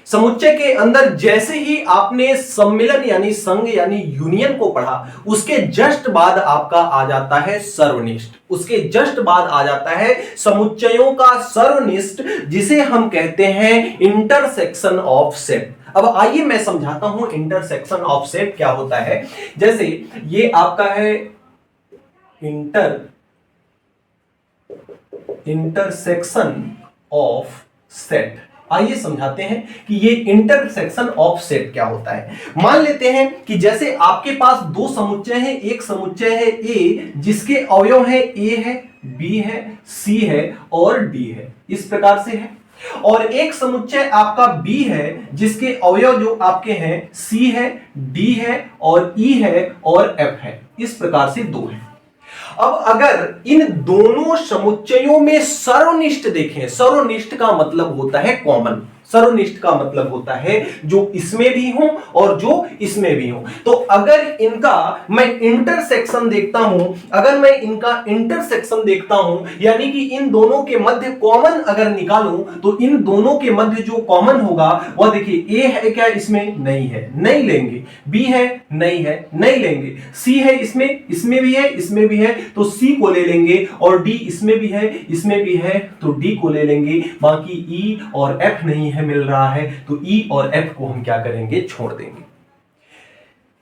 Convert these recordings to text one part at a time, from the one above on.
समुच्चय के अंदर जैसे ही आपने सम्मिलन यानी संघ यानी यूनियन को पढ़ा, उसके जस्ट बाद आपका आ जाता है सर्वनिष्ठ, उसके जस्ट बाद आ जाता है समुच्चयों का सर्वनिष्ठ, जिसे हम कहते हैं इंटरसेक्शन ऑफ सेट। अब आइए मैं समझाता हूं इंटरसेक्शन ऑफ सेट क्या होता है। जैसे ये आपका है इंटरसेक्शन ऑफ सेट। आइए समझाते हैं कि ये इंटरसेक्शन ऑफ सेट क्या होता है। मान लेते हैं कि जैसे आपके पास दो समुच्चय हैं, एक समुच्चय है ए जिसके अवयव है ए है, बी है, सी है और डी है, इस प्रकार से है, और एक समुच्चय आपका बी है जिसके अवयव जो आपके हैं सी है, डी है और ई है और एफ है, इस प्रकार से दो है। अब अगर इन दोनों समुच्चयों में सर्वनिष्ठ देखें, सर्वनिष्ठ का मतलब होता है कॉमन, सर्वनिष्ठ का मतलब होता है जो इसमें भी हो और जो इसमें भी हो। तो अगर इनका मैं इंटरसेक्शन देखता हूं, अगर मैं इनका इंटरसेक्शन देखता हूं यानी कि इन दोनों के मध्य कॉमन अगर निकालूं, तो इन दोनों के मध्य जो कॉमन होगा वह देखिए, ए है क्या इसमें, नहीं है, नहीं लेंगे, बी है, नहीं है, नहीं लेंगे, सी है इसमें भी है, इसमें भी है तो सी को ले लेंगे, और डी इसमें भी है, इसमें भी है तो डी को ले लेंगे, बाकी ई और एफ नहीं है मिल रहा है तो ई और एफ को हम क्या करेंगे, छोड़ देंगे।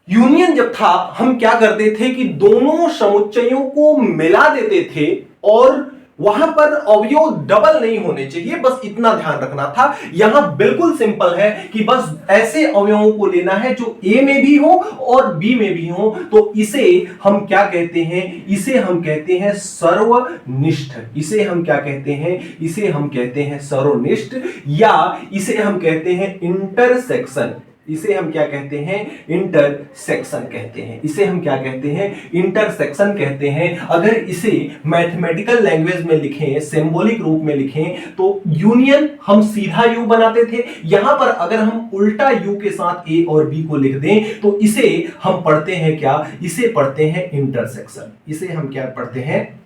यूनियन जब था हम क्या करते थे कि दोनों समुच्चयों को मिला देते थे और वहां पर अवयव डबल नहीं होने चाहिए, बस इतना ध्यान रखना था। यहां बिल्कुल सिंपल है कि बस ऐसे अवयवों को लेना है जो ए में भी हो और बी में भी हो, तो इसे हम क्या कहते हैं, इसे हम कहते हैं सर्वनिष्ठ, इसे हम क्या कहते हैं, इसे हम कहते हैं सर्वनिष्ठ, या इसे हम कहते हैं इंटरसेक्शन, इसे हम क्या कहते हैं, इंटरसेक्शन कहते हैं, इसे हम क्या कहते हैं, इंटरसेक्शन कहते हैं। अगर इसे मैथमेटिकल लैंग्वेज में लिखें, सिंबॉलिक रूप में लिखें, तो यूनियन हम सीधा यू बनाते थे, यहां पर अगर हम उल्टा यू के साथ ए और बी को लिख दें तो इसे हम पढ़ते हैं क्या, इसे पढ़ते हैं इंटरसेक्शन, इसे हम क्या पढ़ते हैं,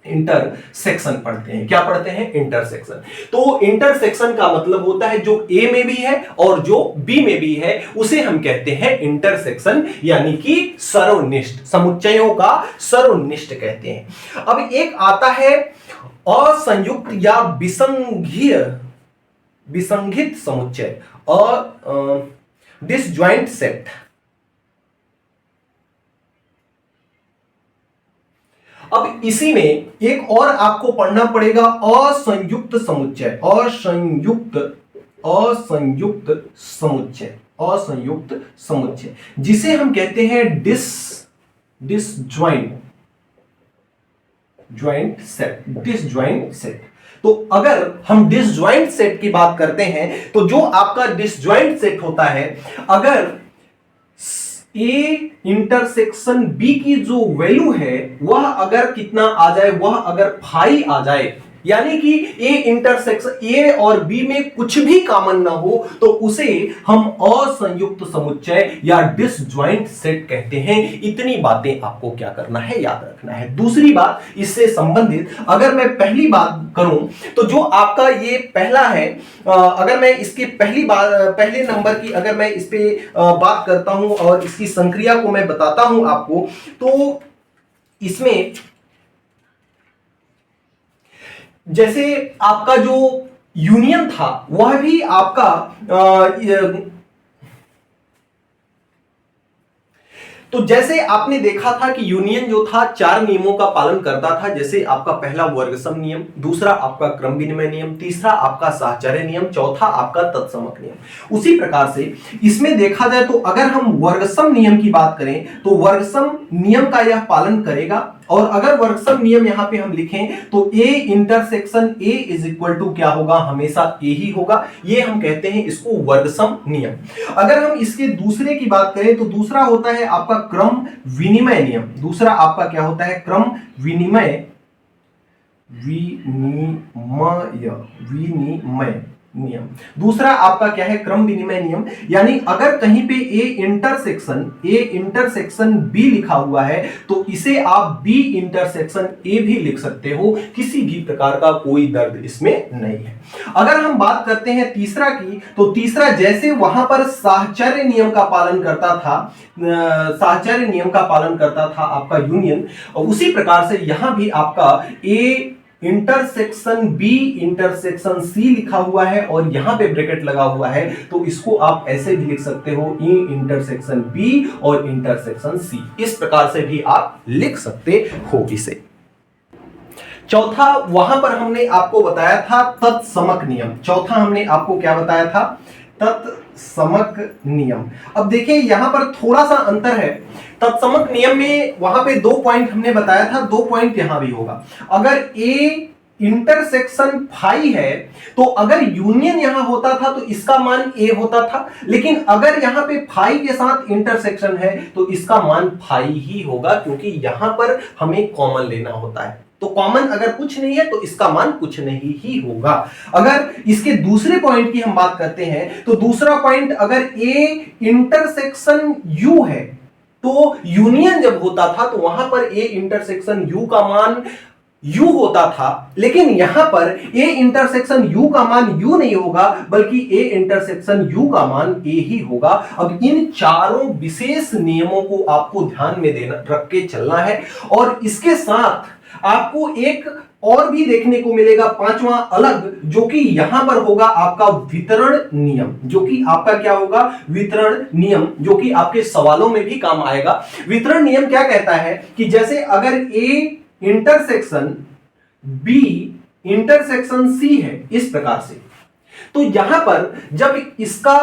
इंटरसेक्शन पढ़ते हैं। क्या पढ़ते हैं, इंटरसेक्शन। तो इंटरसेक्शन का मतलब होता है जो ए में भी है और जो बी में भी है, उसे हम कहते हैं इंटरसेक्शन, यानी कि सर्वनिष्ठ, समुच्चयों का सर्वनिष्ठ कहते हैं। अब एक आता है असंयुक्त या विसंगित समुच्चय, डिसजॉइंट सेट। अब इसी में एक और आपको पढ़ना पड़ेगा असंयुक्त समुच्चय, असंयुक्त समुच्चय, असंयुक्त समुच्चय, जिसे हम कहते हैं डिसजॉइंट सेट। तो अगर हम डिसजॉइंट सेट की बात करते हैं तो जो आपका डिसजॉइंट सेट होता है, अगर ए इंटरसेक्शन बी की जो वैल्यू है वह अगर कितना आ जाए, वह अगर फाई आ जाए, यानी कि ए इंटरसेक्शन ए और बी में कुछ भी कॉमन ना हो, तो उसे हम असंयुक्त समुच्चय या डिसजॉइंट सेट कहते हैं। इतनी बातें आपको क्या करना है, याद रखना है। दूसरी बात इससे संबंधित अगर मैं पहली बात करूं तो जो आपका ये पहला है, अगर मैं इसके पहले नंबर की अगर मैं इस पे बात करता हूं और इसकी संक्रिया को मैं बताता हूं आपको, तो इसमें जैसे आपका जो यूनियन था वह भी आपका तो जैसे आपने देखा था कि यूनियन जो था चार नियमों का पालन करता था, जैसे आपका पहला वर्गसम नियम, दूसरा आपका क्रम विनिमय नियम, तीसरा आपका साहचर्य नियम, चौथा आपका तत्समक नियम। उसी प्रकार से इसमें देखा जाए तो अगर हम वर्गसम नियम की बात करें तो वर्गसम नियम का यह पालन करेगा, और अगर वर्गसम नियम यहां पे हम लिखें तो A intersection A is equal to क्या होगा, हमेशा ए ही होगा। ये हम कहते हैं इसको वर्गसम नियम। अगर हम इसके दूसरे की बात करें तो दूसरा होता है आपका क्रम विनिमय नियम। दूसरा आपका क्या होता है, क्रम विनिमय नियम। दूसरा आपका क्या है, क्रम विनिमय नियम। यानी अगर कहीं पे ए इंटरसेक्शन बी लिखा हुआ है तो इसे आप बी इंटरसेक्शन ए भी लिख सकते हो, किसी भी प्रकार का कोई दर्द इसमें नहीं है। अगर हम बात करते हैं तीसरा की, तो तीसरा जैसे वहां पर साहचर्य नियम का पालन करता था आपका यूनियन, उसी प्रकार से यहां भी आपका A intersection B intersection C लिखा हुआ है और यहां पे ब्रैकेट लगा हुआ है, तो इसको आप ऐसे भी लिख सकते हो, ई इंटरसेक्शन बी और इंटरसेक्शन सी, इस प्रकार से भी आप लिख सकते हो इसे। चौथा वहां पर हमने आपको बताया था तत्समक नियम। चौथा हमने आपको क्या बताया था, तत्समक नियम। अब देखिए यहां पर थोड़ा सा अंतर है। तत्समक नियम में वहां पे 2 पॉइंट हमने बताया था, 2 पॉइंट यहां भी होगा। अगर ए इंटरसेक्शन फाई है तो अगर यूनियन यहां होता था तो इसका मान ए होता था, लेकिन अगर यहां पे फाई के साथ इंटरसेक्शन है तो इसका मान फाई ही होगा, क्योंकि यहां पर हमें कॉमन लेना होता है। तो कॉमन अगर कुछ नहीं है तो इसका मान कुछ नहीं ही होगा। अगर इसके दूसरे पॉइंट की हम बात करते हैं तो दूसरा पॉइंट, अगर ए इंटरसेक्शन यू है तो यूनियन जब होता था तो वहां पर ए इंटरसेक्शन यू का मान यू होता था, लेकिन यहां पर ए इंटरसेक्शन यू का मान यू नहीं होगा बल्कि ए इंटरसेक्शन यू का मान ए ही होगा। अब इन चारों विशेष नियमों को आपको ध्यान में देना रख के चलना है, और इसके साथ आपको एक और भी देखने को मिलेगा, पांचवा अलग, जो कि यहां पर होगा आपका वितरण नियम, जो कि आपका क्या होगा, वितरण नियम, जो कि आपके सवालों में भी काम आएगा। वितरण नियम क्या कहता है कि जैसे अगर A intersection B intersection C है इस प्रकार से, तो यहां पर जब इसका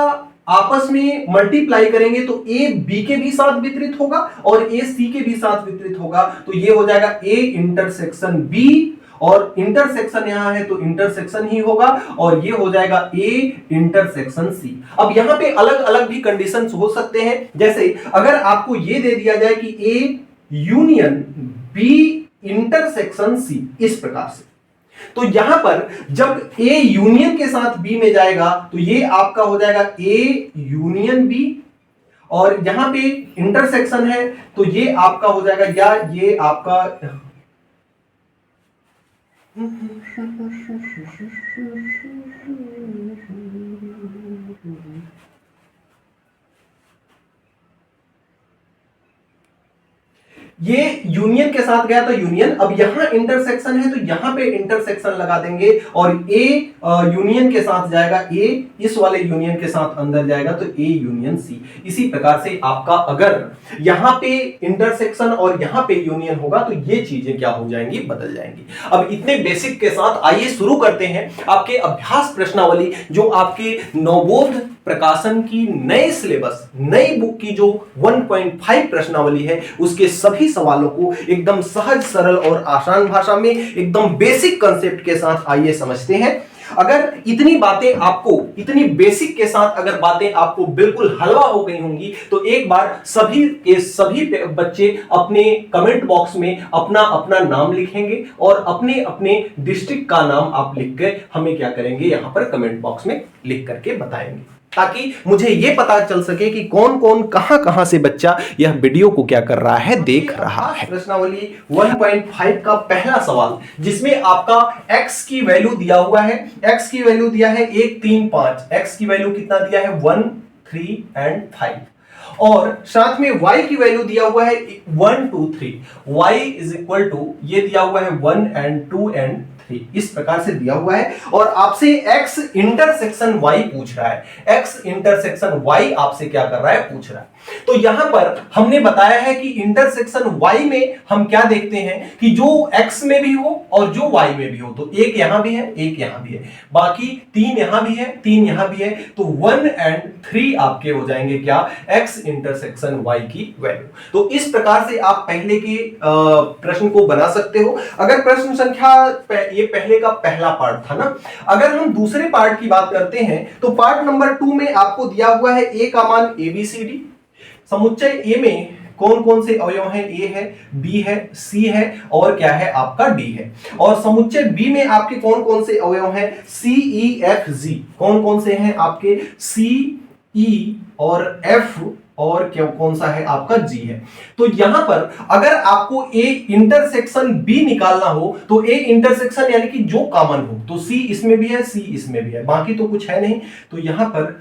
आपस में मल्टीप्लाई करेंगे तो ए बी के भी साथ वितरित होगा और ए सी के भी साथ वितरित होगा, तो ये हो जाएगा ए इंटरसेक्शन बी, और इंटरसेक्शन यहां है तो इंटरसेक्शन ही होगा, और ये हो जाएगा ए इंटरसेक्शन सी। अब यहां पे अलग अलग भी कंडीशंस हो सकते हैं, जैसे अगर आपको ये दे दिया जाए कि A union B intersection C इस प्रकार से, तो यहां पर जब ए यूनियन के साथ बी में जाएगा तो ये आपका हो जाएगा ए यूनियन बी, और यहां पे इंटरसेक्शन है तो ये आपका हो जाएगा, या ये आपका ये यूनियन के साथ गया तो यूनियन, अब यहां इंटरसेक्शन है तो यहां पे इंटरसेक्शन लगा देंगे, और ए यूनियन के साथ जाएगा, ए इस वाले यूनियन के साथ अंदर जाएगा तो ए यूनियन सी। इसी प्रकार से आपका अगर यहां पे इंटरसेक्शन और यहां पे यूनियन होगा तो ये चीजें क्या हो जाएंगी, बदल जाएंगी। अब इतने बेसिक के साथ आइए शुरू करते हैं आपके अभ्यास प्रश्नावली, जो आपके नवबोध प्रकाशन की नए सिलेबस, नई बुक की जो 1.5 प्रश्नावली है, उसके सभी सवालों को एकदम सहज, सरल और आसान भाषा में एकदम बेसिक कंसेप्ट के साथ आइए समझते हैं। अगर इतनी बातें आपको, इतनी बेसिक के साथ अगर बातें आपको बिल्कुल हलवा हो गई होंगी तो एक बार सभी के सभी बच्चे अपने कमेंट बॉक्स में अपना अपना नाम लिखेंगे और अपने अपने डिस्ट्रिक्ट का नाम आप लिख के हमें क्या करेंगे, यहां पर कमेंट बॉक्स में लिख करके बताएंगे, ताकि मुझे यह पता चल सके कि कौन कौन कहां कहां से बच्चा यह वीडियो को क्या कर रहा है, देख रहा है। प्रश्नावली 1.5 का पहला सवाल, जिसमें आपका x की वैल्यू दिया हुआ है, x की वैल्यू दिया है 1 3 5, x की वैल्यू कितना दिया है 1 3 एंड 5, और साथ में y की वैल्यू दिया हुआ है 1 2 3, y इज इक्वल टू ये दिया हुआ है 1 एंड 2 एंड 3, इस प्रकार से दिया हुआ है, और आपसे x इंटरसेक्शन y पूछ रहा है, x इंटरसेक्शन y आपसे क्या कर रहा है, पूछ रहा है। तो यहां पर हमने बताया है कि इंटरसेक्शन y में हम क्या देखते हैं कि जो x में भी हो और जो y में भी हो, तो एक यहां भी है, एक यहां भी है, बाकी 3 यहां भी है, 3 यहां भी है, तो 1 एंड 3 आपके हो जाएंगे क्या, x इंटरसेक्शन y की वैल्यू। तो इस प्रकार से आप पहले के प्रश्न को बना सकते हो। अगर प्रश्न संख्या, ये पहले का पहला पार्ट था ना, अगर हम दूसरे पार्ट की बात करते हैं तो पार्ट नंबर 2 में आपको दिया हुआ है a का मान ABCD, समुच्चय A में कौन कौन से अवयव हैं? ए है, बी है, सी है और क्या है आपका डी है। और समुच्चय बी में आपके कौन कौन से अवयव हैं? सी, ई, एफ, जी। कौन कौन से हैं आपके? सी, ई और एफ और क्या कौन सा है आपका? जी है। तो यहां पर अगर आपको ए इंटरसेक्शन बी निकालना हो तो ए इंटरसेक्शन यानी कि जो कॉमन हो, तो सी इसमें भी है, सी इसमें भी है, बाकी तो कुछ है नहीं। तो यहां पर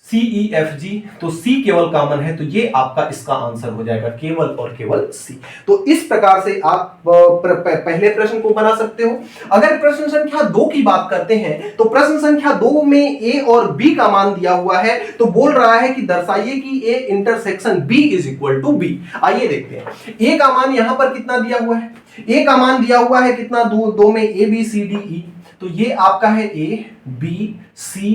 सी, ई, एफ, जी, तो सी केवल कॉमन है, तो ये आपका इसका आंसर हो जाएगा, केवल और केवल सी। तो इस प्रकार से आप पहले प्रश्न को बना सकते हो। अगर प्रश्न संख्या 2 की बात करते हैं तो प्रश्न संख्या 2 में ए और बी का मान दिया हुआ है, तो बोल रहा है कि दर्शाइए कि A intersection B is equal to B. आइए देखते हैं ए का मान यहां पर कितना दिया हुआ है। ए का मान दिया हुआ है कितना? दो में ए, बी, सी, डी, ई। तो ये आपका है ए, बी, सी,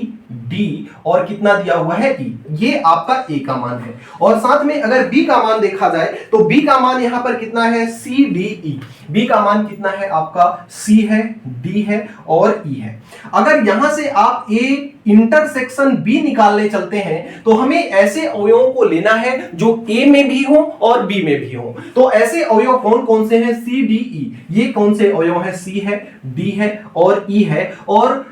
डी और कितना दिया हुआ है? ई। ये आपका ए का मान है। और साथ में अगर बी का मान देखा जाए तो बी का मान यहां पर कितना है? सी, डी, ई। बी का मान कितना है आपका? सी है, डी है और ई है। अगर यहां से आप ए इंटरसेक्शन बी निकालने चलते हैं तो हमें ऐसे अवयवों को लेना है जो ए में भी हो और बी में भी हो। तो ऐसे अवयव कौन कौन से हैं? सी, डी, ई। ये कौन से अवयव हैं? सी है, डी है और ई है। और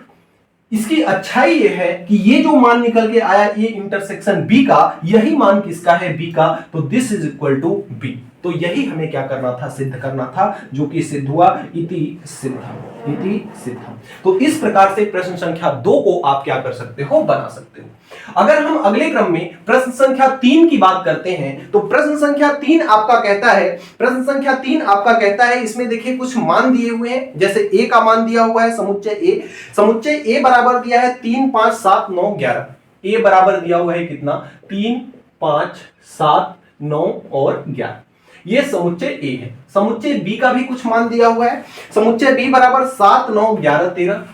इसकी अच्छाई ये है कि ये जो मान निकल के आया ये इंटरसेक्शन बी का, यही मान किसका है? बी का। तो this is equal to B. तो यही हमें क्या करना था? सिद्ध करना था, जो कि सिद्ध हुआ। इति सिद्धम, इति सिद्धम। तो इस प्रकार से प्रश्न संख्या 2 को आप क्या कर सकते हो? बना सकते हो। अगर हम अगले क्रम में प्रश्न संख्या 3 की बात करते हैं तो प्रश्न संख्या 3 आपका कहता है, प्रश्न संख्या 3 आपका कहता है, इसमें देखिए कुछ मान दिए हुए हैं। जैसे ए का मान दिया हुआ है समुच्चय ए। समुच्चय ए बराबर दिया है 3, 5, 7, 9, 11। ए बराबर दिया हुआ है कितना? 3, 5, 7, 9 और 11। ये समुच्चय ए है। समुच्चय बी का भी कुछ मान दिया हुआ है। समुच्चय बी बराबर 7, 9, 11, 13।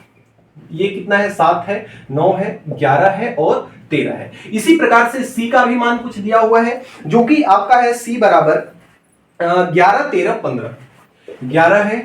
ये कितना है? 7 है, 9 है, 11 है और 13 है। इसी प्रकार से सी का भी मान कुछ दिया हुआ है, जो कि आपका है सी बराबर 11, 13, 15। 11 है,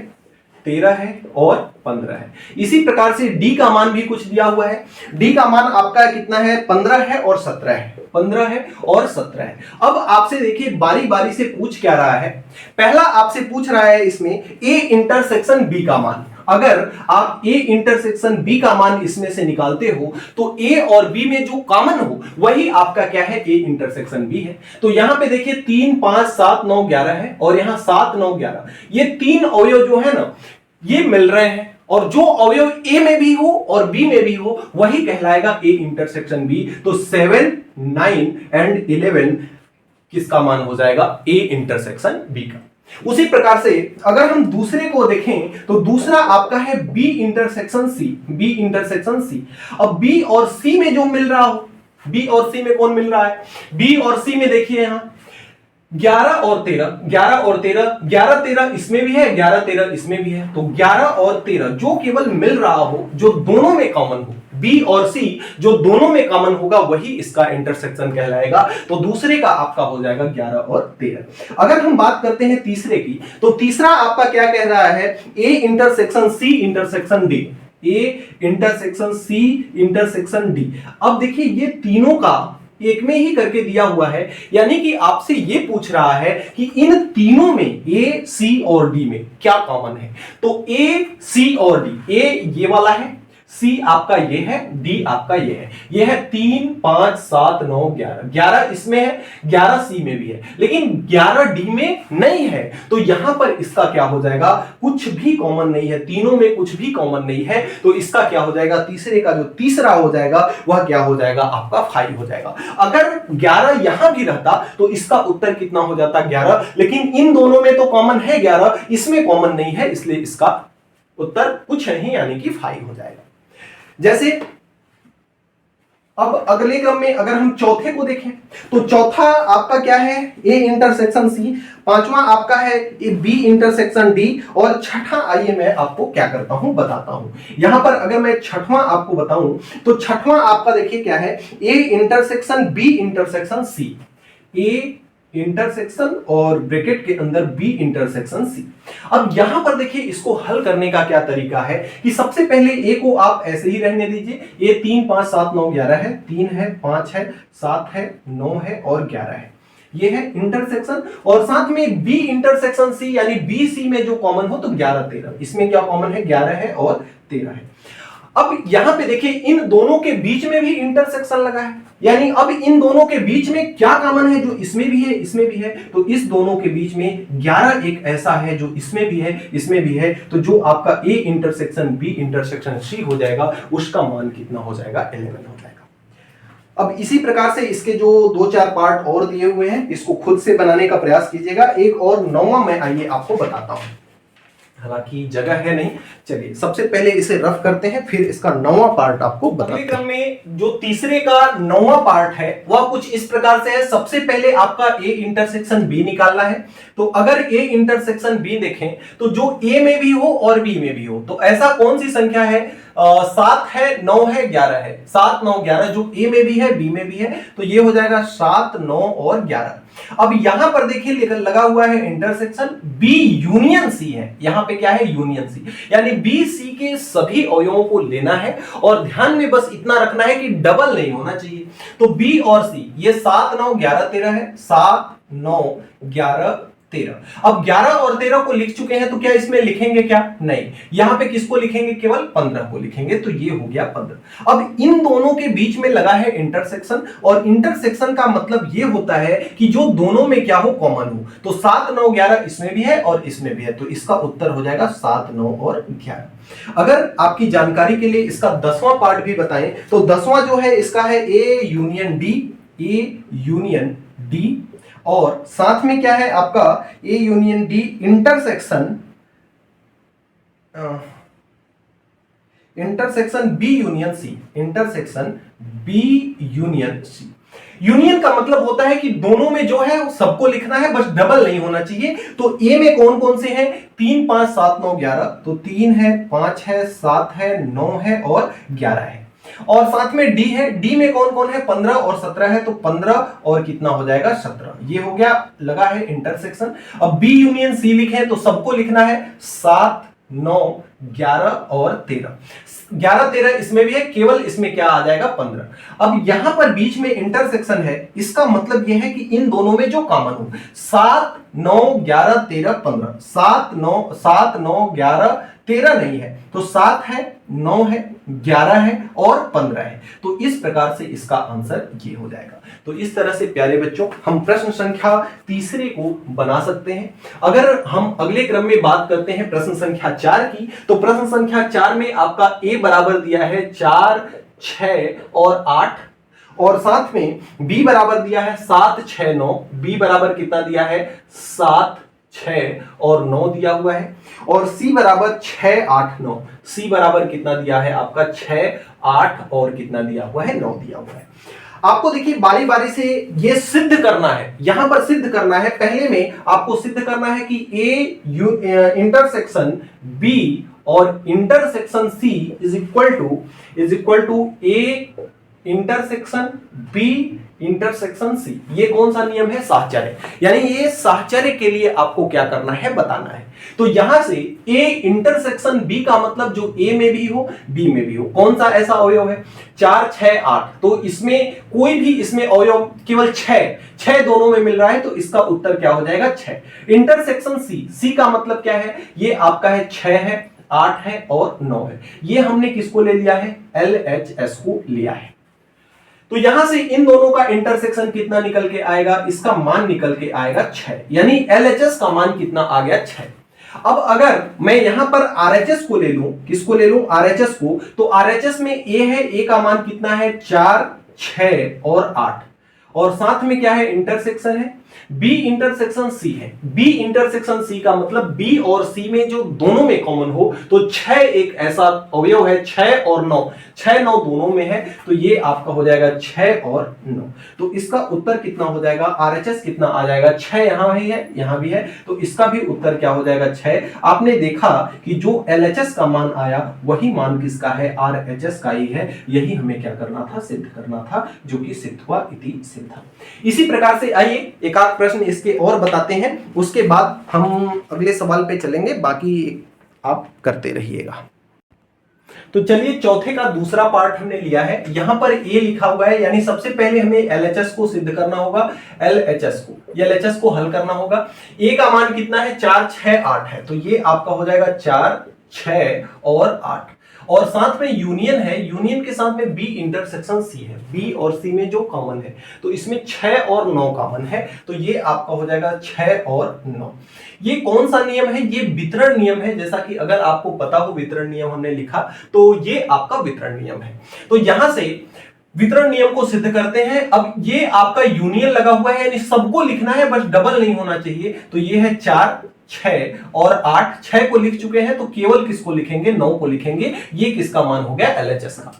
13 है और 15 है। इसी प्रकार से डी का मान भी कुछ दिया हुआ है। डी का मान आपका कितना है? 15 है और 17 है। 15 है और 17 है। अब आपसे देखिए बारी बारी से पूछ क्या रहा है। पहला आपसे पूछ रहा है इसमें ए इंटरसेक्शन बी का मान। अगर आप ए इंटरसेक्शन बी का मान इसमें से निकालते हो तो ए और बी में जो कॉमन हो वही आपका क्या है? ए इंटरसेक्शन बी है। तो यहां पे देखिए 3, 5, 7, 9, 11 है और यहां 7, 9, 11। ये तीन अवयव जो है ना, ये मिल रहे हैं और जो अवयव ए में भी हो और बी में भी हो वही कहलाएगा ए इंटरसेक्शन बी। तो 7, 9 एंड 11 किसका मान हो जाएगा? ए इंटरसेक्शन बी का। उसी प्रकार से अगर हम दूसरे को देखें तो दूसरा आपका है B intersection C. B intersection C. अब बी और सी में जो मिल रहा हो, बी और सी में कौन मिल रहा है? बी और सी में देखिए यहां 11 और 13, 11 और 13, 11, 13 इसमें भी है, 11, 13 इसमें भी है। तो 11 और 13 जो केवल मिल रहा हो, जो दोनों में कॉमन हो, बी और सी जो दोनों में कॉमन होगा वही इसका इंटरसेक्शन कहलाएगा। तो दूसरे का आपका हो जाएगा 11 और 13। अगर हम बात करते हैं तीसरे की, तो तीसरा आपका क्या कह रहा है? A intersection C intersection D. A intersection C intersection D. अब देखिए ये तीनों का एक में ही करके दिया हुआ है, यानी कि आपसे ये पूछ रहा है कि इन तीनों में ए, सी और डी में क्या कॉमन है। तो ए, सी और डी, ए ये वाला है, सी आपका ये है, डी आपका ये है। ये है 3, 5, 7, 9, 11। 11 इसमें है, 11 सी में भी है, लेकिन 11 डी में नहीं है। तो यहां पर इसका क्या हो जाएगा? कुछ भी कॉमन नहीं है, तीनों में कुछ भी कॉमन नहीं है। तो इसका क्या हो जाएगा? तीसरे का जो तीसरा हो जाएगा वह क्या हो जाएगा? आपका 5 हो जाएगा। अगर 11 यहां भी रहता तो इसका उत्तर कितना हो जाता? 11। लेकिन इन दोनों में तो कॉमन है 11, इसमें कॉमन नहीं है, इसलिए इसका उत्तर कुछ नहीं, यानी कि 5 हो जाएगा। जैसे अब अगले क्रम में अगर हम चौथे को देखें तो चौथा आपका क्या है? A intersection C. पांचवा आपका है बी इंटरसेक्शन डी। और छठा आइए मैं आपको क्या करता हूं बताता हूं। यहां पर अगर मैं छठवां आपको बताऊं तो छठवां आपका देखिए क्या है? A intersection B intersection C. A intersection और ब्रैकेट के अंदर बी इंटरसेक्शन सी। अब यहां पर देखिए इसको हल करने का क्या तरीका है कि सबसे पहले ए को आप ऐसे ही रहने दीजिए। ये 3, 5, 7, 9, 11 है, 3 है, 5 है, 7 है, 9 है और 11 है। ये है इंटरसेक्शन, और साथ में बी इंटरसेक्शन सी यानी बी सी में जो कॉमन हो तो 11 13, इसमें क्या कॉमन है 11 है और 13 है। अब यहां पे देखिए इन दोनों के बीच में भी इंटरसेक्शन लगा है, यानी अब इन दोनों के बीच में क्या कॉमन है, जो इसमें भी है इसमें भी है, तो इस दोनों के बीच में 11 एक ऐसा है जो इसमें भी है इसमें भी है, तो जो आपका A intersection B intersection C हो जाएगा उसका मान कितना हो जाएगा 11 हो जाएगा। अब इसी प्रकार से इसके जो 2-4 पार्ट और दिए हुए हैं इसको खुद से बनाने का प्रयास कीजिएगा। एक और 9वां मैं आइए आपको बताता हूं, हालांकि जगह है नहीं, चलिए सबसे पहले इसे रफ करते हैं फिर इसका 9वां पार्ट आपको बताते हैं। क्रम में जो तीसरे का 9वां पार्ट है वह कुछ इस प्रकार से है। सबसे पहले आपका ए इंटरसेक्शन बी निकालना है, तो अगर ए इंटरसेक्शन बी देखें तो जो ए में भी हो और बी में भी हो, तो ऐसा कौन सी संख्या है, 7 है 9 है 11 है, 7 9 11, जो ए में भी है बी में भी है, तो ये हो जाएगा 7 9 और 11। अब यहां पर देखिए लगा हुआ है इंटरसेक्शन बी यूनियन सी है, यहां पे क्या है यूनियन सी, यानी बी सी के सभी अवयवों को लेना है और ध्यान में बस इतना रखना है कि डबल नहीं होना चाहिए। तो बी और सी ये 7 9 11 13 है, 7 9 11 13। अब 11 और 13 को लिख चुके हैं तो क्या इसमें लिखेंगे क्या, नहीं, यहां पे किसको लिखेंगे, केवल 15 को लिखेंगे, तो ये हो गया 15। अब इन दोनों के बीच में लगा है इंटरसेक्शन, और इंटरसेक्शन का मतलब ये होता है कि जो दोनों में क्या हो कॉमन हो, तो 7 9 11 इसमें भी है और इसमें भी है, तो इसका उत्तर हो जाएगा 7 9 और 11। अगर आपकी जानकारी के लिए इसका 10वां पार्ट भी बताएं तो 10वां जो है इसका है ए यूनियन डी, और साथ में क्या है आपका A union D intersection B union C, intersection B union C. Union का मतलब होता है कि दोनों में जो है सबको लिखना है, बस डबल नहीं होना चाहिए। तो ए में कौन कौन से हैं, 3 5 7 9 11, तो 3 है 5 है 7 है 9 है और 11 है, और साथ में डी है, डी में कौन कौन है 15 और 17 है, तो 15 और कितना हो जाएगा 17, ये हो गया लगा है इंटरसेक्शन। अब बी यूनियन सी लिखे तो सबको लिखना है 7 9 11 और 13, 11 13 इसमें भी है, केवल इसमें क्या आ जाएगा 15। अब यहां पर बीच में इंटरसेक्शन है, इसका मतलब यह है कि इन दोनों में जो कॉमन हो, 7 9 11 13 15, 7 9 11 13 नहीं है, तो 7 है 9 है 11 है और 15 है, तो इस प्रकार से इसका आंसर ये हो जाएगा। तो इस तरह से प्यारे बच्चों हम प्रश्न संख्या तीसरे को बना सकते हैं। अगर हम अगले क्रम में बात करते हैं प्रश्न संख्या 4 की, तो प्रश्न संख्या 4 में आपका ए बराबर दिया है 4 6 और 8, और साथ में बी बराबर दिया है 7 6 9, बी बराबर कितना दिया है 7 6 और 9 दिया हुआ है, और सी बराबर 6 8 9, सी बराबर कितना दिया है आपका 6 8 और कितना दिया हुआ है 9 दिया हुआ है। आपको देखिए बारी बारी से ये सिद्ध करना है, यहां पर सिद्ध करना है। पहले में आपको सिद्ध करना है कि ए इंटरसेक्शन बी और intersection C is equal to A intersection B intersection C. ये कौन सा नियम है, साहचर्य, यानी ये साहचर्य के लिए आपको क्या करना है बताना है। तो यहां से ए इंटरसेक्शन बी का मतलब जो ए में भी हो बी में भी हो, कौन सा ऐसा अवयव है 4 6 8, तो इसमें कोई भी इसमें अवयव केवल 6 दोनों में मिल रहा है, तो इसका उत्तर क्या हो जाएगा 6। इंटरसेक्शन सी का मतलब क्या है, ये आपका है 6 है 8 है और 9 है, ये हमने किसको ले लिया है LHS को लिया है। तो यहां से इन दोनों का इंटरसेक्शन कितना निकल के आएगा, इसका मान निकल के आएगा 6, यानी LHS का मान कितना आ गया 6। अब अगर मैं यहां पर RHS को ले लूं, किसको ले लूं RHS को, तो RHS में A है, A का मान कितना है 4 6 और 8, और साथ में क्या है इंटरसेक्शन है बी इंटरसेक्शन सी है। बी इंटरसेक्शन सी का मतलब बी और सी में जो दोनों में कॉमन हो, तो 6 एक ऐसा अवयव है, 6 और 9, 6 9 दोनों में है, तो ये आपका हो जाएगा 6 और 9। तो इसका उत्तर कितना हो जाएगा, RHS कितना आ जाएगा 6, यहां भी है यहां भी है, तो इसका भी उत्तर क्या हो जाएगा 6। आपने देखा कि जो LHS का मान आया वही मान किसका है, RHS का ही है। यही हमें क्या करना था, सिद्ध करना था, जो कि सिद्ध हुआ इति सिद्ध। इसी प्रकार से आइए एक आध प्रश्न इसके और बताते हैं, उसके बाद हम अगले सवाल पे चलेंगे, बाकी आप करते रहिएगा। तो चलिए चौथे का दूसरा पार्ट हमने लिया है। यहां पर ए लिखा हुआ है, यानी सबसे पहले हमें एलएचएस को सिद्ध करना होगा। एलएचएस को हल करना होगा। ए का मान कितना है, 4 6 8 है, तो ये आपका हो जाएगा 4 6 और 8, और साथ में यूनियन है, यूनियन के साथ में बी इंटरसेक्शन सी है, बी और सी में जो कॉमन है, तो इसमें 6 और 9 कॉमन है, तो ये आपका हो जाएगा 6 और 9। ये कौन सा नियम है, ये वितरण नियम है। जैसा कि अगर आपको पता हो वितरण नियम हमने लिखा, तो ये आपका वितरण नियम है। तो यहां से वितरण नियम को सिद्ध करते हैं। अब ये आपका यूनियन लगा हुआ है, यानी सबको लिखना है, बस डबल नहीं होना चाहिए। तो ये है 4 6 और 8, 6 को लिख चुके हैं, तो केवल किसको लिखेंगे, 9 को लिखेंगे। ये किसका मान हो गया, एलएचएस का।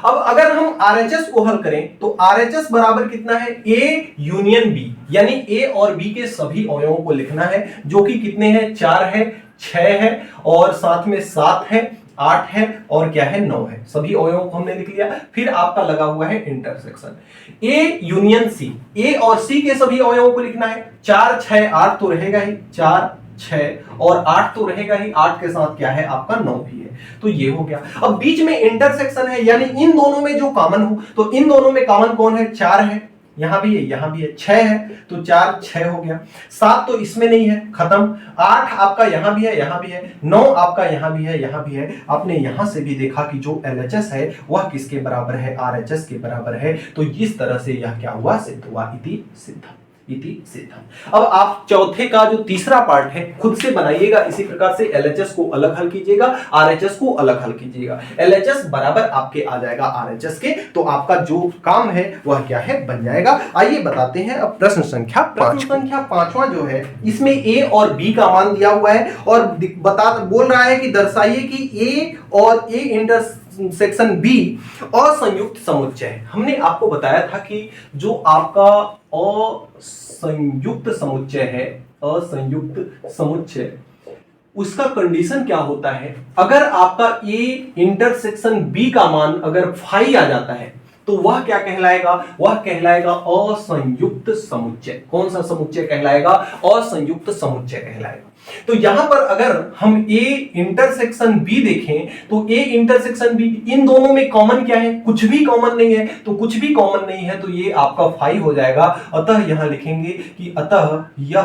अब अगर हम आरएचएस को हल करें, तो आरएचएस बराबर कितना है, ए यूनियन बी, यानी ए और बी के सभी अवयवों को लिखना है, जो कि कितने हैं, 4 है, 6 है, और साथ में 7 है, 8 है, और क्या है, 9 है। सभी अवयवों को हमने लिख लिया। फिर आपका लगा हुआ है इंटरसेक्शन, ए यूनियन सी, ए और सी के सभी अवयवों को लिखना है। 4 6 8 तो रहेगा ही, 4 6 और 8 तो रहेगा ही, 8 के साथ क्या है आपका 9 भी है, तो ये हो गया। अब बीच में इंटरसेक्शन है, यानी इन दोनों में जो कॉमन हो, तो इन दोनों में कॉमन कौन है, 4 है, यहां भी है, यहां भी है, 6 है, तो 4 6 हो गया, 7 तो इसमें नहीं है, खत्म, 8 आपका यहां भी है, यहां भी है, 9 आपका यहां भी है, यहां भी है। आपने यहां से भी देखा कि जो एलएचएस है वह किसके बराबर है, आरएचएस के बराबर है। तो इस तरह से यह क्या हुआ, सिद्ध हुआ, इति सिद्धम, इति सिद्धम। अब आप चौथे का जो तीसरा पार्ट है खुद से बनाइएगा। इसी प्रकार से एलएचएस को अलग हल कीजिएगा, आरएचएस को अलग हल कीजिएगा। एलएचएस बराबर आपके आ जाएगा आरएचएस के, तो आपका जो काम है वह क्या है, बन जाएगा। आइए बताते हैं अब प्रश्न संख्या 5। संख्या 5वां जो है, इसमें ए और बी का मान दिया हुआ है, और बोल रहा है कि दर्शाइए कि ए और ए इंटरसेक्शन बी असंयुक्त समुच्चय है। हमने आपको बताया था कि जो आपका असंयुक्त समुच्चय है, असंयुक्त समुच्चय, उसका कंडीशन क्या होता है, अगर आपका ए इंटरसेक्शन बी का मान अगर फाई आ जाता है, तो वह क्या कहलाएगा, वह कहलाएगा असंयुक्त समुच्चय। कौन सा समुच्चय कहलाएगा, असंयुक्त समुच्चय कहलाएगा। तो यहां पर अगर हम ए इंटरसेक्शन बी देखें, तो ए इंटरसेक्शन बी, इन दोनों में कॉमन क्या है, कुछ भी कॉमन नहीं है, तो कुछ भी कॉमन नहीं है, तो ये आपका 5 हो जाएगा। अतः यहां लिखेंगे कि अतः यह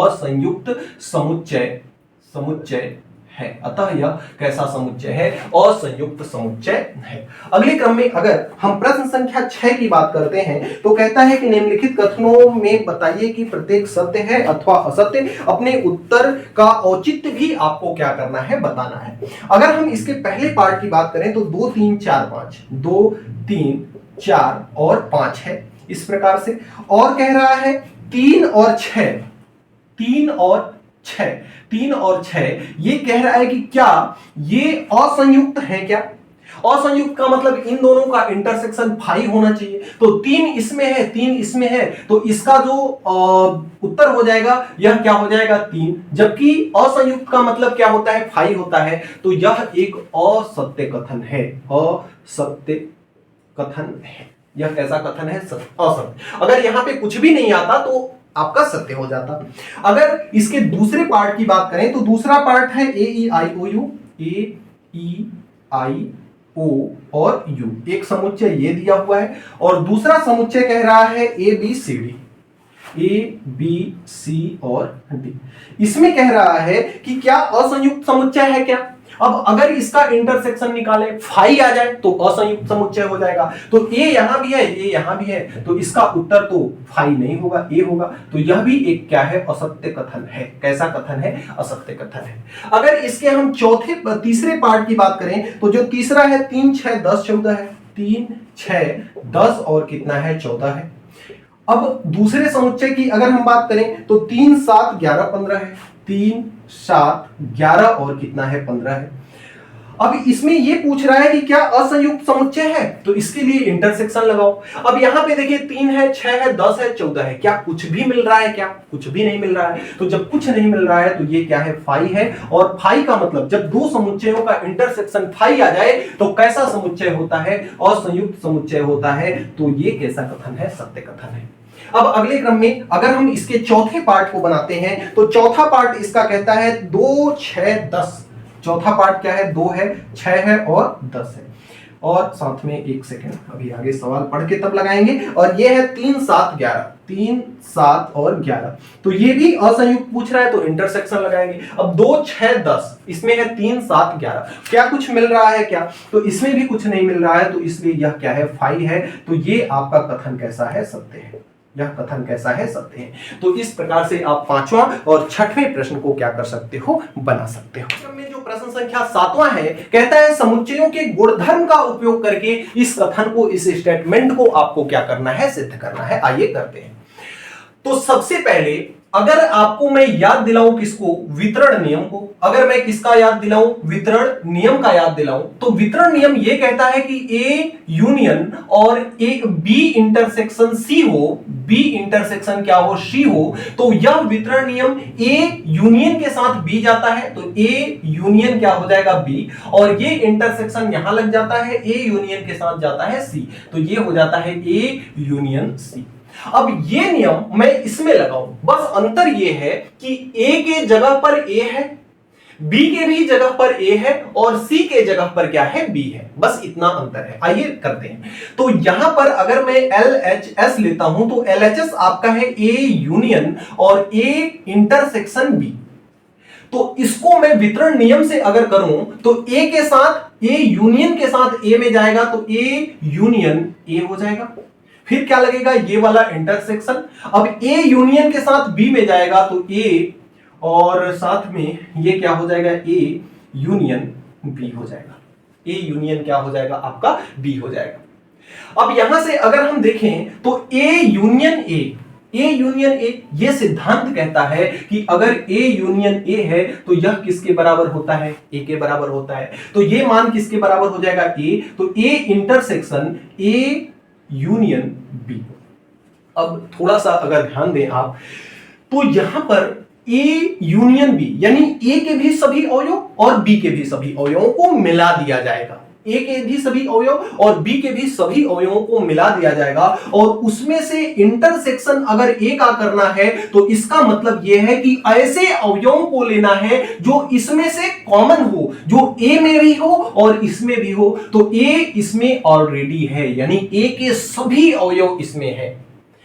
असंयुक्त समुच्चय है। अतः यह कैसा समुच्चय है, असंयुक्त समुच्चय है। अगले क्रम में अगर हम प्रश्न संख्या 6 की बात करते हैं, तो कहता है कि निम्नलिखित कथनों में बताइए कि प्रत्येक सत्य है अथवा असत्य। अपने उत्तर का औचित्य भी आपको क्या करना है, बताना है। अगर हम इसके पहले पार्ट की बात करें, तो 2 3 4 5, 2 3 4 और 5 है, इस प्रकार से। और कह रहा है 3 और 6, 3 और 6, ये कह रहा है कि क्या ये असंयुक्त है, क्या असंयुक्त का मतलब इन दोनों का इंटरसेक्शन 5 होना चाहिए। तो 3 इसमें है, 3 इसमें है, तो इसका जो उत्तर हो जाएगा यह क्या हो जाएगा, 3। जबकि असंयुक्त का मतलब क्या होता है, 5 होता है। तो यह एक असत्य कथन है, असत्य कथन है। यह कैसा कथन है, असत्य। अगर यहां पे कुछ भी नहीं आता तो आपका सत्य हो जाता। अगर इसके दूसरे पार्ट की बात करें, तो दूसरा पार्ट है ए ई आई ओ यू, ए ई आई ओ और यू, एक समुच्चय ये दिया हुआ है, और दूसरा समुच्चय कह रहा है A B C D, A B C और डी। इसमें कह रहा है कि क्या असंयुक्त समुच्चय है क्या। अब अगर इसका इंटरसेक्शन निकाले, 5 आ जाए, तो असंयुक्त समुच्चय हो जाएगा। तो ए यहां भी है, ए यहां भी है, तो इसका उत्तर तो 5 नहीं होगा, ए होगा। तो यह भी एक क्या है, असत्य कथन है। कैसा कथन है, असत्य कथन है। अगर इसके हम तीसरे पार्ट की बात करें, तो जो तीसरा है 3 6 10 14 है, 3 6 10 और कितना है, 14 है। अब दूसरे समुच्चय की अगर हम बात करें, तो 3 7 11 15 है, 3 7 11 और कितना है, 15 है। अब इसमें ये पूछ रहा है कि क्या असंयुक्त समुच्चय है, तो इसके लिए इंटरसेक्शन लगाओ। अब यहां पे देखिए 3 है, 6 है, 10 है, 14 है, क्या कुछ भी मिल रहा है, क्या कुछ भी नहीं मिल रहा है। तो जब कुछ नहीं मिल रहा है, तो ये क्या है, 5 है। और 5 का मतलब जब दो समुच्चयों का इंटरसेक्शन 5 आ जाए, तो कैसा समुच्चय होता है, असंयुक्त समुच्चय होता है। तो ये कैसा कथन है, सत्य कथन है। अब अगले क्रम में अगर हम इसके चौथे पार्ट को बनाते हैं तो चौथा पार्ट इसका कहता है 2 6 10। चौथा पार्ट क्या है? 2 है, 6 है और 10 है। और साथ में एक सेकेंड, अभी आगे सवाल पढ़ के तब लगाएंगे। और ये है 3 7 11, 3 7 और 11। तो ये भी असंयुक्त पूछ रहा है तो इंटरसेक्शन लगाएंगे। अब 2 6 10, इसमें है 3 7 11। क्या कुछ मिल रहा है क्या? तो इसमें भी कुछ नहीं मिल रहा है, तो इसलिए यह क्या है? फाई है। तो ये आपका कथन कैसा है? सत्य है। यह कथन कैसा है? सत्य है। तो इस प्रकार से आप पांचवां और छठवें प्रश्न को क्या कर सकते हो? बना सकते हो। में जो प्रश्न संख्या 7वां है, कहता है समुच्चयों के गुणधर्म का उपयोग करके इस कथन को, इस स्टेटमेंट को आपको क्या करना है? सिद्ध करना है। आइए करते हैं। तो सबसे पहले अगर आपको मैं याद दिलाऊं किसको? वितरण नियम को। अगर मैं किसका याद दिलाऊं? वितरण नियम का याद दिलाऊं, तो वितरण नियम यह कहता है कि ए यूनियन और ए बी इंटरसेक्शन सी हो, बी इंटरसेक्शन क्या हो? सी हो। तो यह वितरण नियम ए यूनियन के साथ बी जाता है, तो ए यूनियन क्या हो जाएगा? बी। और ये इंटरसेक्शन यहां लग जाता है, ए यूनियन के साथ जाता है सी, तो ये हो जाता है ए यूनियन सी। अब ये नियम मैं इसमें लगाऊं, बस अंतर ये है कि ए के जगह पर ए है, बी के भी जगह पर ए है और सी के जगह पर क्या है? बी है। बस इतना अंतर है। आइए करते हैं। तो यहां पर अगर मैं LHS लेता हूं तो LHS आपका है ए यूनियन और ए इंटरसेक्शन बी। तो इसको मैं वितरण नियम से अगर करूं तो ए के साथ, ए यूनियन के साथ ए में जाएगा तो ए यूनियन ए हो जाएगा। फिर क्या लगेगा? ये वाला इंटरसेक्शन। अब ए यूनियन के साथ बी में जाएगा तो ए, और साथ में ये क्या हो जाएगा? ए यूनियन बी हो जाएगा। ए यूनियन क्या हो जाएगा? आपका बी हो जाएगा। अब यहां से अगर हम देखें तो A union A, A union A, ये सिद्धांत कहता है कि अगर ए यूनियन ए है तो यह किसके बराबर होता है? ए के बराबर होता है। तो ये मान किसके बराबर हो जाएगा? ए। तो A intersection A union B. अब थोड़ा सा अगर ध्यान दें आप, तो यहां पर ए यूनियन बी यानी ए के भी सभी अवयव और बी के भी सभी अवयवों को मिला दिया जाएगा। ए के भी सभी अवयव और बी के भी सभी अवयवों को मिला दिया जाएगा, और उसमें से इंटरसेक्शन अगर ए का करना है तो इसका मतलब यह है कि ऐसे अवयवों को लेना है जो इसमें से कॉमन हो, जो ए में भी हो और इसमें भी हो। तो ए इसमें ऑलरेडी है, यानी ए के सभी अवयव इसमें है,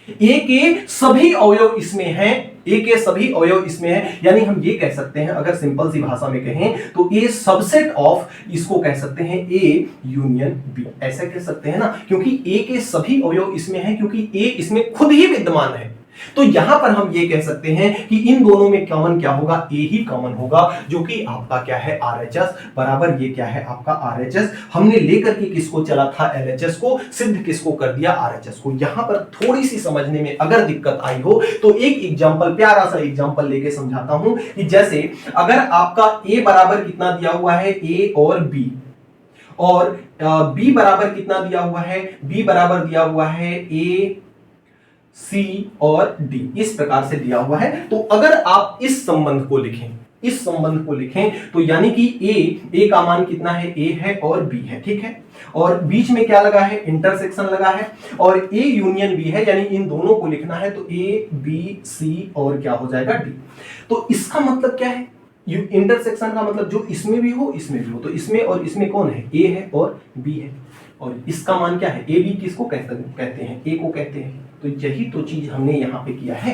ए के सभी अवयव इसमें हैं, ए के सभी अवयव इसमें हैं। यानी हम ये कह सकते हैं, अगर सिंपल सी भाषा में कहें तो ए सबसेट ऑफ, इसको कह सकते हैं ए यूनियन बी, ऐसा कह सकते हैं ना, क्योंकि ए के सभी अवयव इसमें हैं, क्योंकि ए इसमें खुद ही विद्यमान है। तो यहां पर हम ये कह सकते हैं कि इन दोनों में कॉमन क्या होगा? ए ही कॉमन होगा, जो कि आपका क्या है? RHS बराबर ये क्या है? आपका RHS। हमने लेकर के किसको चला था? LHS को। सिद्ध किसको कर दिया? RHS को। यहां पर थोड़ी सी समझने में अगर दिक्कत आई हो तो एक एग्जांपल, प्यारा सा एग्जांपल लेके समझाता हूं कि जैसे अगर आपका ए बराबर कितना दिया हुआ है? ए और बी, और बी बराबर कितना दिया हुआ है? बी बराबर दिया हुआ है ए सी और डी, इस प्रकार से दिया हुआ है। तो अगर आप इस संबंध को लिखें, इस संबंध को लिखें तो यानी कि ए का मान कितना है? ए है और बी है, ठीक है। और बीच में क्या लगा है? इंटरसेक्शन लगा है, और ए यूनियन बी है, यानी इन दोनों को लिखना है तो ए बी सी और क्या हो जाएगा? डी। तो इसका मतलब क्या है? इंटरसेक्शन का मतलब जो इसमें भी हो इसमें भी हो, तो इसमें और इसमें कौन है? ए है और बी है, और इसका मान क्या है? ए बी किसको कहते हैं? ए को कहते हैं। तो यही तो चीज हमने यहां पे किया है,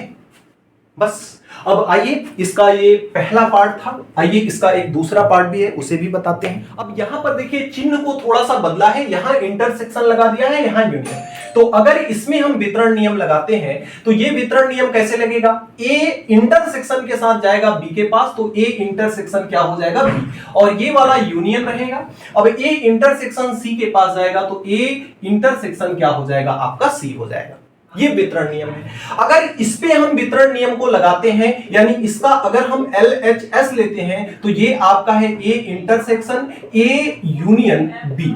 बस। अब आइए, इसका ये पहला पार्ट था, आइए इसका एक दूसरा पार्ट भी है, उसे भी बताते हैं। अब यहां पर देखिए चिन्ह को थोड़ा सा बदला है, यहां इंटरसेक्शन लगा दिया है, यहां यूनियन। तो अगर इसमें हम वितरण नियम लगाते हैं तो ये वितरण नियम कैसे लगेगा? ए इंटरसेक्शन के साथ जाएगा बी के पास, तो ए इंटरसेक्शन क्या हो जाएगा? बी, और ये वाला यूनियन रहेगा। अब ए इंटरसेक्शन सी के पास जाएगा तो ए इंटरसेक्शन क्या हो जाएगा? आपका सी हो जाएगा। ये वितरण नियम है। अगर इस पे हम वितरण नियम को लगाते हैं, यानी इसका अगर हम LHS लेते हैं तो ये आपका है A intersection A union B.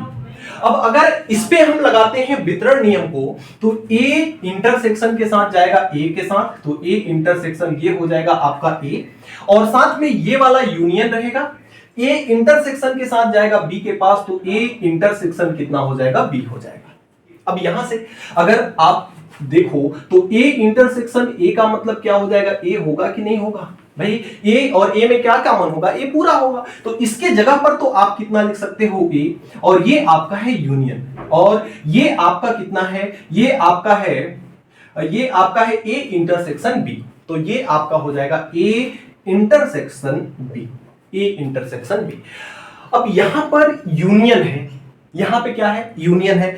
अब अगर इस पे हम लगाते हैं वितरण नियम को तो ए इंटरसेक्शन के साथ जाएगा ए के साथ, तो ए इंटरसेक्शन ये हो जाएगा आपका ए, और साथ में ये वाला यूनियन रहेगा। ए इंटरसेक्शन के साथ जाएगा बी के पास, तो ए इंटरसेक्शन कितना हो जाएगा? बी हो जाएगा। अब यहां से अगर आप देखो तो ए इंटरसेक्शन ए का मतलब क्या हो जाएगा, ए होगा कि नहीं होगा भाई, ए और ए में क्या कॉमन होगा, ए पूरा होगा। तो इसके जगह पर तो आप कितना लिख सकते हो, ए, और ये आपका है यूनियन, और ये आपका कितना है, ये आपका है ए इंटरसेक्शन बी। तो ये आपका हो जाएगा A intersection B, A intersection B. अब यहां पर यूनियन है, यहां पे क्या है, यूनियन है,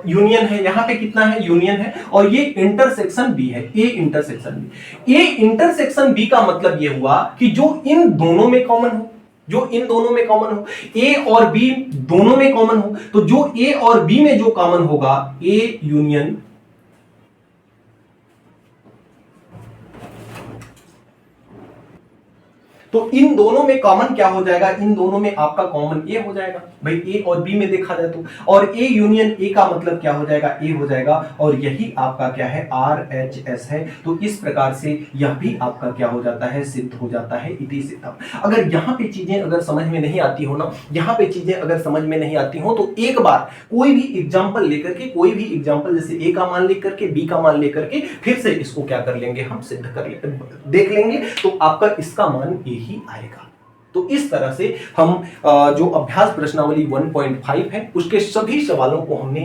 यूनियन है, यहां पे कितना है, यूनियन है, और ये इंटरसेक्शन बी है, A intersection B. A intersection B का मतलब ये हुआ कि जो इन दोनों में कॉमन हो, जो इन दोनों में कॉमन हो, ए और बी दोनों में कॉमन हो, तो जो ए और बी में जो कॉमन होगा, ए यूनियन तो इन दोनों में कॉमन क्या हो जाएगा, इन दोनों में आपका कॉमन ए हो जाएगा भाई, ए और बी में देखा जाए तो, और ए यूनियन ए का मतलब क्या हो जाएगा, ए हो जाएगा, और यही आपका क्या है, आर एच एस है। तो इस प्रकार से यह भी आपका क्या हो जाता है, सिद्ध हो जाता है, इति सिद्धम। अगर यहाँ पे चीजें अगर समझ में नहीं आती हो ना, यहाँ पे चीजें अगर समझ में नहीं आती हो, तो एक बार कोई भी एग्जाम्पल लेकर के, कोई भी एग्जाम्पल जैसे ए का मान लेकर के, बी का मान लेकर के, फिर से इसको क्या कर लेंगे, हम सिद्ध कर देख लेंगे, तो आपका इसका मान ए ही आएगा। तो इस तरह से हम जो अभ्यास प्रश्नावली 1.5 है उसके सभी सवालों को हमने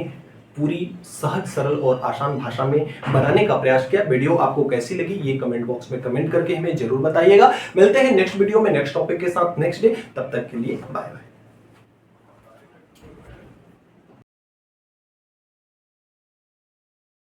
पूरी सहज, सरल और आसान भाषा में बनाने का प्रयास किया। वीडियो आपको कैसी लगी ये कमेंट बॉक्स में कमेंट करके हमें जरूर बताइएगा। मिलते हैं नेक्स्ट वीडियो में नेक्स्ट टॉपिक के साथ नेक्स्ट डे, तब तक के लिए बाय बाय।